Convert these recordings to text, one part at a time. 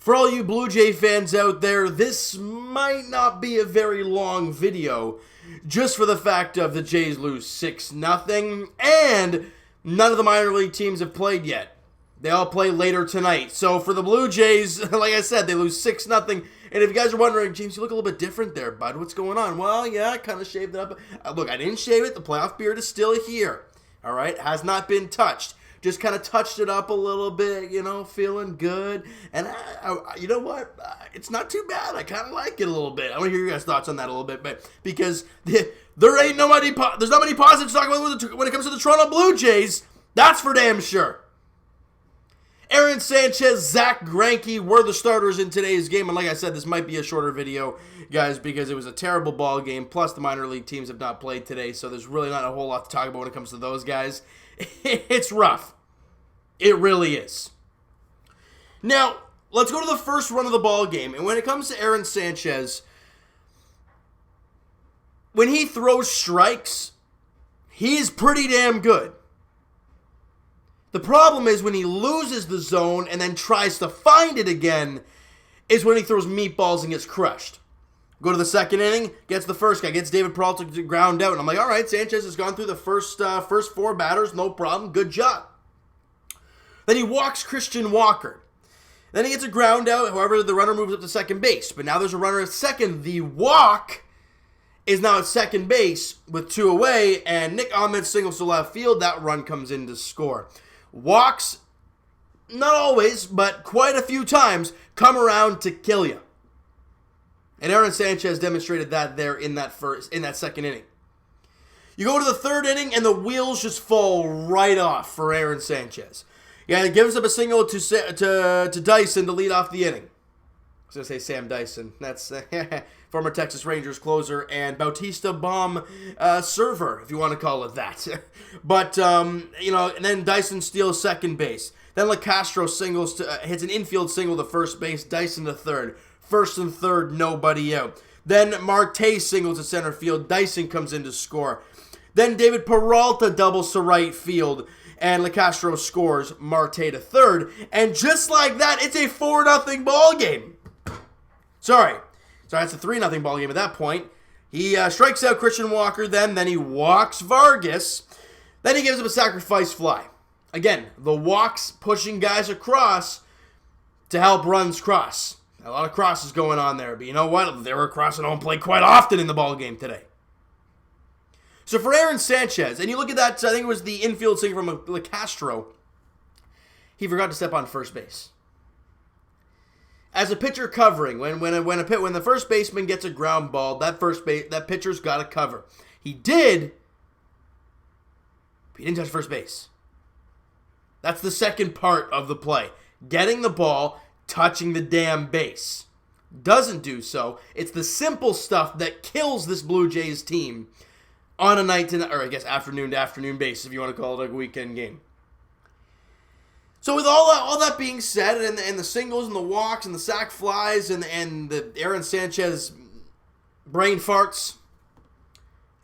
For all you Blue Jay fans out there, this might not be a very long video, just for the fact of the Jays lose 6-0, and none of the minor league teams have played yet. They all play later tonight. So for the Blue Jays, like I said, they lose 6-0. And if you guys are wondering, James, you look a little bit different there, bud. What's going on? Well, yeah, I kind of shaved it up. Look, I didn't shave it. The playoff beard is still here. All right? Has not been touched. Just kind of touched it up a little bit, feeling good. And you know what? It's not too bad. I kind of like it a little bit. I want to hear your guys' thoughts on that a little bit, because there ain't nobody. There's not many positives to talk about when it comes to the Toronto Blue Jays. That's for damn sure. Aaron Sanchez, Zach Greinke were the starters in today's game. And like I said, this might be a shorter video, guys, because it was a terrible ball game. Plus, the minor league teams have not played today, so there's really not a whole lot to talk about when it comes to those guys. It's rough. It really is. Now, let's go to the first run of the ball game. And when it comes to Aaron Sanchez, when he throws strikes, he's pretty damn good. The problem is when he loses the zone and then tries to find it again is when he throws meatballs and gets crushed. Go to the second inning, gets the first guy, gets David Peralta to ground out. And I'm like, all right, Sanchez has gone through the first four batters, no problem, good job. Then he walks Christian Walker. Then he gets a ground out, however, the runner moves up to second base. But now there's a runner at second. The walk is now at second base with two away, and Nick Ahmed singles to left field. That run comes in to score. Walks, not always, but quite a few times, come around to kill you. And Aaron Sanchez demonstrated that there in that second inning. You go to the third inning, and the wheels just fall right off for Aaron Sanchez. Yeah, he gives up a single to Dyson to lead off the inning. I was going to say Sam Dyson. That's former Texas Rangers closer and Bautista bomb server, if you want to call it that. But, and then Dyson steals second base. Then LeCastro hits an infield single to first base, Dyson to third. First and third, nobody out. Then Marte singles to center field, Dyson comes in to score. Then David Peralta doubles to right field, and LeCastro scores, Marte to third. And just like that, it's a 4-0 ball game. Sorry, it's a 3-0 ball game at that point. He strikes out Christian Walker then he walks Vargas. Then he gives up a sacrifice fly. Again, the walks pushing guys across to help runs cross. A lot of crosses going on there, but you know what? They were crossing home plate quite often in the ball game today. So for Aaron Sanchez, and you look at that, I think it was the infield single from LeCastro, he forgot to step on first base. As a pitcher covering, when the first baseman gets a ground ball, that pitcher's got to cover. He did, but he didn't touch first base. That's the second part of the play. Getting the ball, touching the damn base. Doesn't do so. It's the simple stuff that kills this Blue Jays team on a afternoon to afternoon basis, if you want to call it a weekend game. So with all that being said, and the singles and the walks and the sac flies and the Aaron Sanchez brain farts,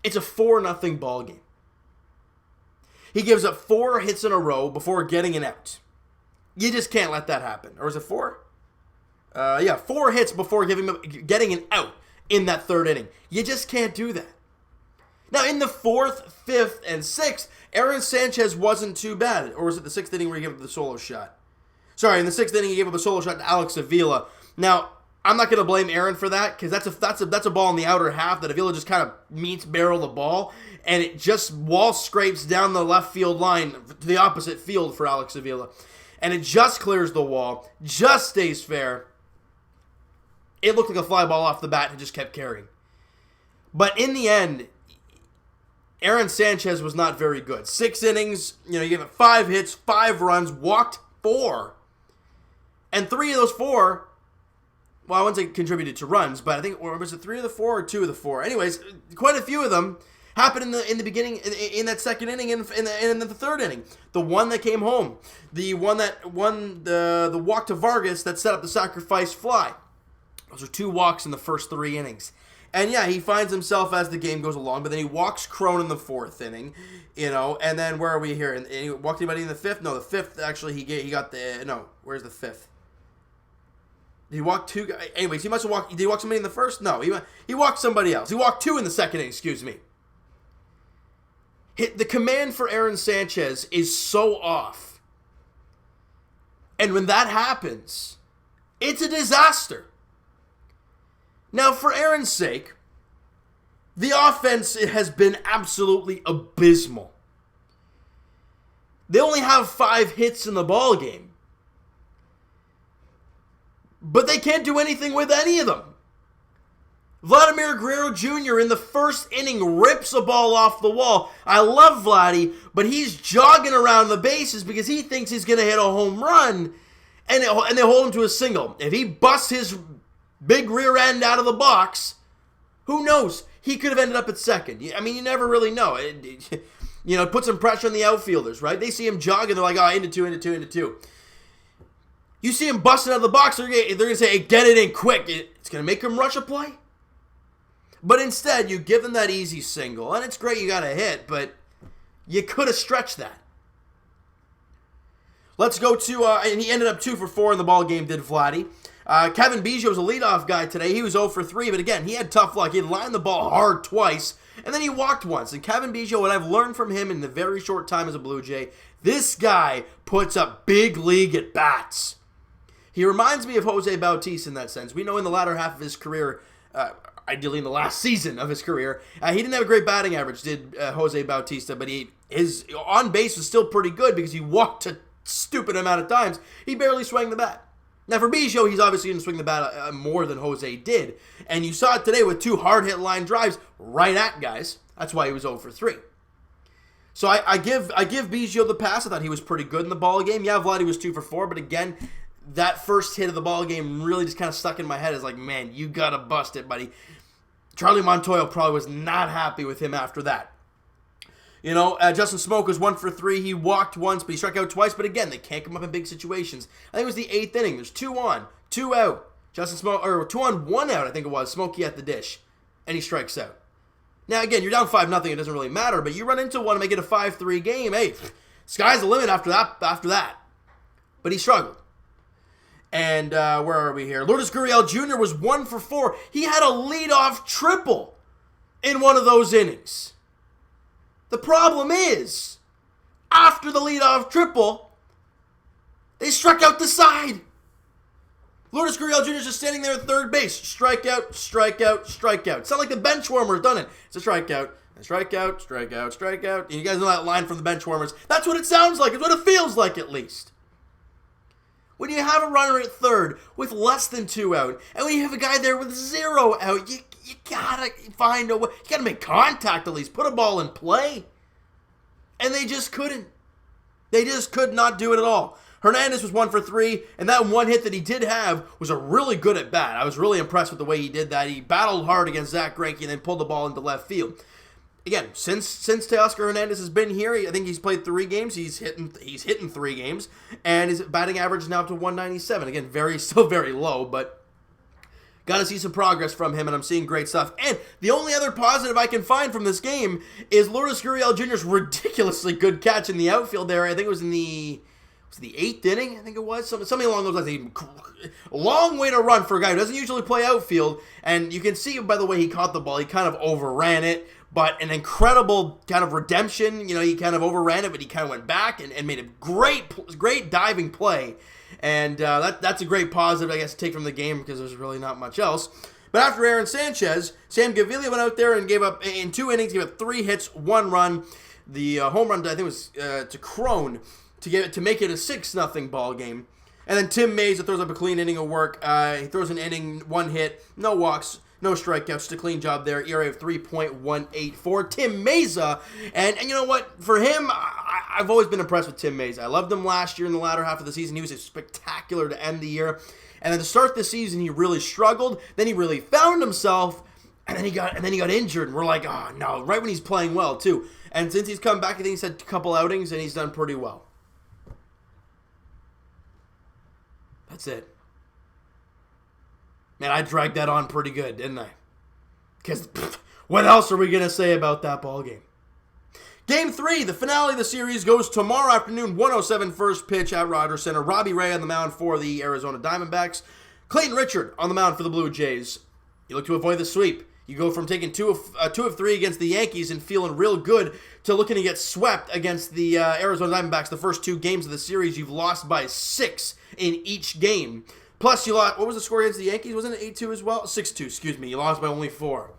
it's a 4-0 ball game. He gives up 4 hits in a row before getting an out. You just can't let that happen. Or is it 4? 4 hits before getting an out in that third inning. You just can't do that. Now, in the 4th, 5th, and 6th, Aaron Sanchez wasn't too bad. Or was it the 6th inning where he gave up the solo shot? Sorry, in the 6th inning, he gave up a solo shot to Alex Avila. Now, I'm not going to blame Aaron for that, because that's a ball in the outer half that Avila just kind of meets barrel the ball, and it just wall scrapes down the left field line to the opposite field for Alex Avila. And it just clears the wall, just stays fair. It looked like a fly ball off the bat and just kept carrying. But in the end, Aaron Sanchez was not very good. 6 innings, he gave it 5 hits, 5 runs, walked 4. And 3 of those 4, well, I wouldn't say contributed to runs, but I think, or was it 3 of the 4 or 2 of the 4? Anyways, quite a few of them happened in the beginning, in that second inning, and in the third inning. The one that came home, the one that won the walk to Vargas that set up the sacrifice fly. Those are 2 walks in the first 3 innings. And yeah, he finds himself as the game goes along, but then he walks Crone in the 4th inning, and then where are we here? And he walked anybody in the 5th? No, the 5th, actually, he got the, no, where's the 5th? He walked two guys. Anyways, he must have walked. Did he walk somebody in the first? No, he walked somebody else. He walked two in the second inning, excuse me. The command for Aaron Sanchez is so off. And when that happens, it's a disaster. Now, for Aaron's sake, the offense has been absolutely abysmal. They only have 5 hits in the ball game. But they can't do anything with any of them. Vladimir Guerrero Jr. in the first inning rips a ball off the wall. I love Vladdy, but he's jogging around the bases because he thinks he's going to hit a home run, and they hold him to a single. If he busts his big rear end out of the box, who knows? He could have ended up at second. I mean, you never really know. It puts some pressure on the outfielders, right? They see him jogging, they're like, oh, into two. You see him busting out of the box, they're going to say, hey, get it in quick. It's going to make him rush a play. But instead, you give them that easy single, and it's great you got a hit, but you could have stretched that. Let's go to, and he ended up 2 for 4 in the ball game, did Vladdy. Kevin Biggio was a leadoff guy today. He was 0 for 3, but again, he had tough luck. He had lined the ball hard twice, and then he walked once. And Kevin Biggio, what I've learned from him in the very short time as a Blue Jay, this guy puts up big league at bats. He reminds me of Jose Bautista in that sense. We know in the latter half of his career, ideally in the last season of his career, he didn't have a great batting average, did Jose Bautista, but his on base was still pretty good because he walked a stupid amount of times. He barely swung the bat. Now for Biggio, he's obviously going to swing the bat more than Jose did, and you saw it today with 2 hard hit line drives right at guys. That's why he was 0 for 3. So I give Biggio the pass. I thought he was pretty good in the ball game. Yeah, Vladdy was 2 for 4, but again, that first hit of the ball game really just kind of stuck in my head as like, man, you gotta bust it, buddy. Charlie Montoyo probably was not happy with him after that. Justin Smoke was 1 for 3. He walked once, but he struck out twice. But again, they can't come up in big situations. I think it was the 8th inning. There's 2 on, 2 out. Justin Smoke, or 2 on, 1 out, I think it was. Smokey at the dish, and he strikes out. Now again, you're down 5-0. It doesn't really matter, but you run into one and make it a 5-3 game. Hey, sky's the limit after that. But he struggled. And where are we here? Lourdes Gurriel Jr. was 1 for 4. He had a leadoff triple in one of those innings. The problem is, after the leadoff triple, they struck out the side. Lourdes Gurriel Jr. is just standing there at third base. Strikeout, strikeout, strikeout. It's not like the bench warmers done it. It's a strikeout, strikeout, strikeout, strikeout. And you guys know that line from the bench warmers. That's what it sounds like. It's what it feels like, at least. When you have a runner at third with less than 2 out, and when you have a guy there with 0 out, you gotta find a way. You gotta make contact at least. Put a ball in play. And they just couldn't. They just could not do it at all. Hernandez was 1 for 3, and that one hit that he did have was a really good at bat. I was really impressed with the way he did that. He battled hard against Zach Greinke and then pulled the ball into left field. Again, since Teoscar Hernandez has been here, I think he's played 3 games. He's hitting 3 games, and his batting average is now up to 197. Again, still very low, but got to see some progress from him, and I'm seeing great stuff. And the only other positive I can find from this game is Lourdes Gurriel Jr.'s ridiculously good catch in the outfield there. I think it was in the 8th inning, I think it was. Something along those lines. A long way to run for a guy who doesn't usually play outfield. And you can see by the way he caught the ball, he kind of overran it. But an incredible kind of redemption. He kind of overran it, but he kind of went back and made a great diving play. And that's a great positive, I guess, to take from the game because there's really not much else. But after Aaron Sanchez, Sam Gaviria went out there and gave up, in 2 innings, gave up 3 hits, 1 run. The home run, I think, was to Crone to make it a 6-0 ball game. And then Tim Mayza throws up a clean inning of work. He throws an inning, 1 hit, no walks, no strikeouts, just a clean job there. ERA of 3.18 for Tim Mayza. And you know what? For him, I've always been impressed with Tim Mayza. I loved him last year in the latter half of the season. He was spectacular to end the year. And then to start the season, he really struggled. Then he really found himself. And then he got injured. And we're like, oh no, right when he's playing well too. And since he's come back, I think he's had a couple outings and he's done pretty well. That's it. Man, I dragged that on pretty good, didn't I? Because what else are we going to say about that ball game? Game 3, the finale of the series, goes tomorrow afternoon, 1:07 first pitch at Rogers Center. Robbie Ray on the mound for the Arizona Diamondbacks. Clayton Richard on the mound for the Blue Jays. You look to avoid the sweep. You go from taking two of three against the Yankees and feeling real good to looking to get swept against the Arizona Diamondbacks. The first 2 games of the series, you've lost by 6 in each game. Plus, you lost. What was the score against the Yankees? Wasn't it 8-2 as well? 6-2, excuse me. You lost by only 4.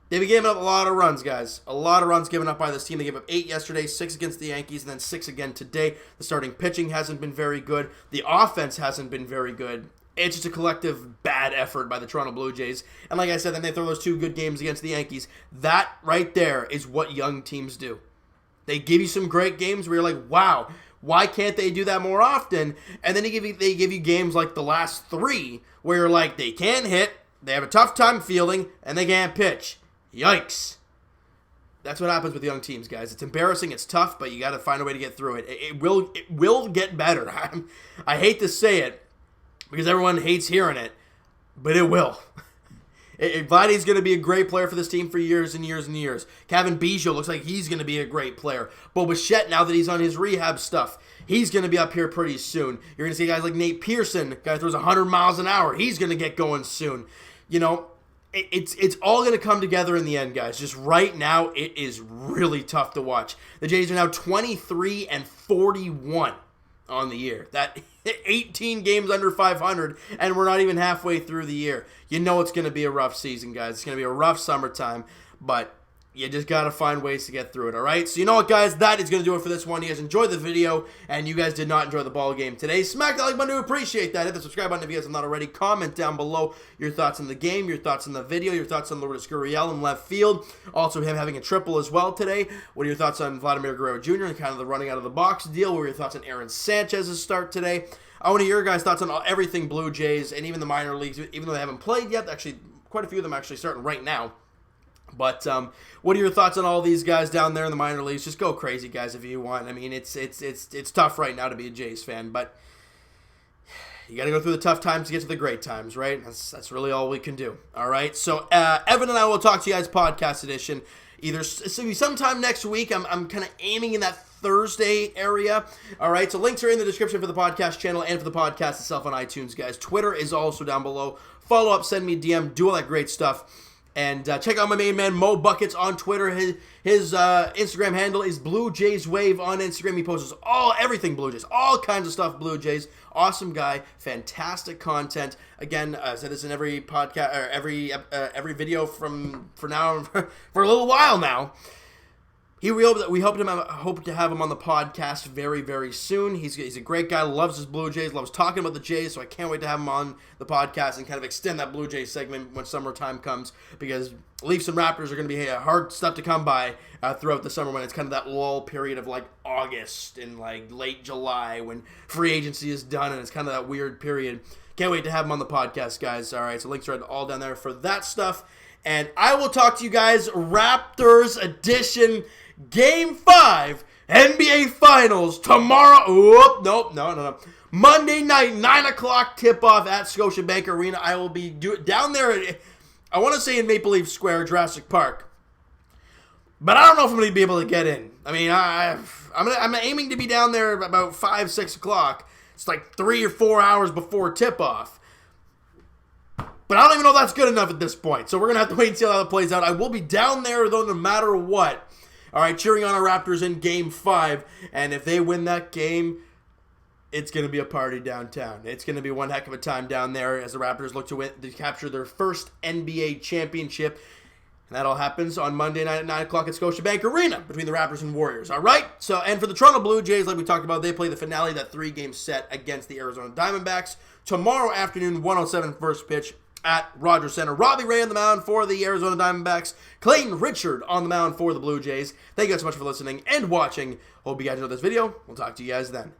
They've been giving up a lot of runs, guys. A lot of runs given up by this team. They gave up 8 yesterday, 6 against the Yankees, and then 6 again today. The starting pitching hasn't been very good. The offense hasn't been very good. It's just a collective bad effort by the Toronto Blue Jays. And like I said, then they throw those 2 good games against the Yankees. That right there is what young teams do. They give you some great games where you're like, wow, why can't they do that more often? And then they give you games like the last 3 where you're like, they can't hit, they have a tough time fielding, and they can't pitch. Yikes. That's what happens with young teams, guys. It's embarrassing, it's tough, but you got to find a way to get through it. It will get better. I hate to say it, because everyone hates hearing it, but it will. Vladdy's going to be a great player for this team for years and years and years. Kevin Biggio looks like he's going to be a great player. Bo Bichette, now that he's on his rehab stuff, he's going to be up here pretty soon. You're going to see guys like Nate Pearson, guy throws 100 miles an hour. He's going to get going soon. You know, it's all going to come together in the end, guys. Just right now, it is really tough to watch. The Jays are now 23-41 on the year. That 18 games under 500, and we're not even halfway through the year. You know it's going to be a rough season, guys. It's going to be a rough summertime, but you just got to find ways to get through it, all right? So you know what, guys? That is going to do it for this one. You guys enjoyed the video, and you guys did not enjoy the ball game today. Smack that like button to appreciate that. Hit the subscribe button if you guys have not already. Comment down below your thoughts on the game, your thoughts on the video, your thoughts on Lourdes Gurriel in left field. Also him having a triple as well today. What are your thoughts on Vladimir Guerrero Jr. and kind of the running out of the box deal? What are your thoughts on Aaron Sanchez's start today? I want to hear your guys' thoughts on everything Blue Jays and even the minor leagues, even though they haven't played yet. Actually, quite a few of them actually starting right now. But what are your thoughts on all these guys down there in the minor leagues? Just go crazy, guys, if you want. I mean, it's tough right now to be a Jays fan, but you got to go through the tough times to get to the great times, right? That's really all we can do. All right. So Evan and I will talk to you guys podcast edition either sometime next week. I'm kind of aiming in that Thursday area. All right. So links are in the description for the podcast channel and for the podcast itself on iTunes, guys. Twitter is also down below. Follow up, send me a DM, do all that great stuff. And check out my main man, Mo Buckets, on Twitter. His Instagram handle is Blue Jays Wave on Instagram. He posts everything Blue Jays, all kinds of stuff Blue Jays. Awesome guy, fantastic content. Again, I said this in every podcast or every video for now for a little while now. We hope to have him on the podcast very, very soon. He's a great guy, loves his Blue Jays, loves talking about the Jays, so I can't wait to have him on the podcast and kind of extend that Blue Jays segment when summertime comes, because Leafs and Raptors are going to be a hard stuff to come by throughout the summer when it's kind of that lull period of like August and like late July when free agency is done, and it's kind of that weird period. Can't wait to have him on the podcast, guys. All right, so links are all down there for that stuff. And I will talk to you guys Raptors edition Game 5 NBA Finals tomorrow. No. Monday night, 9 o'clock tip-off at Scotiabank Arena. I will be down there, I want to say in Maple Leaf Square, Jurassic Park. But I don't know if I'm going to be able to get in. I mean, I'm aiming to be down there about 5, 6 o'clock. It's like 3 or 4 hours before tip-off. But I don't even know if that's good enough at this point. So we're going to have to wait and see how that plays out. I will be down there, though, no matter what. All right, cheering on our Raptors in Game 5. And if they win that game, it's going to be a party downtown. It's going to be one heck of a time down there as the Raptors look to capture their first NBA championship. And that all happens on Monday night at 9 o'clock at Scotiabank Arena between the Raptors and Warriors. All right? And for the Toronto Blue Jays, like we talked about, they play the finale of that 3-game set against the Arizona Diamondbacks tomorrow afternoon, 1:07 first pitch at Rogers Center. Robbie Ray on the mound for the Arizona Diamondbacks. Clayton Richard on the mound for the Blue Jays. Thank you guys so much for listening and watching. Hope you guys enjoyed this video. We'll talk to you guys then.